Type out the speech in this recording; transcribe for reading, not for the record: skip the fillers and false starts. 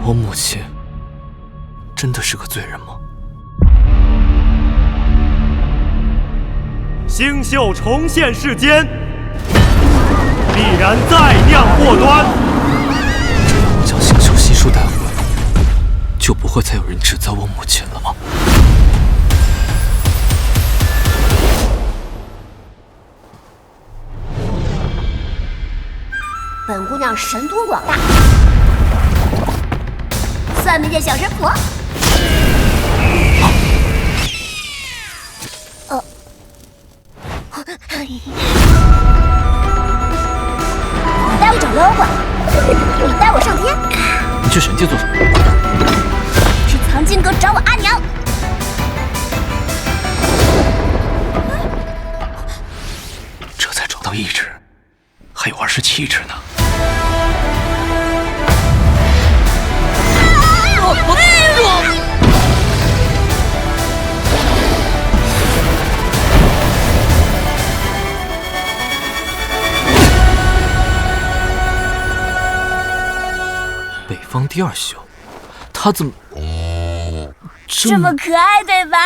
我母亲真的是个罪人吗？星宿重现世间，必然再酿祸端。只要我将星宿悉数带回，就不会再有人指责我母亲了吗？本姑娘神通广大，算命界小神婆。你带我找妖怪，你带我上天。你去神界做什么？去藏经阁找我阿娘。这才找到1只，还有27只呢。北方第2宿，他怎么这么可爱，对吧？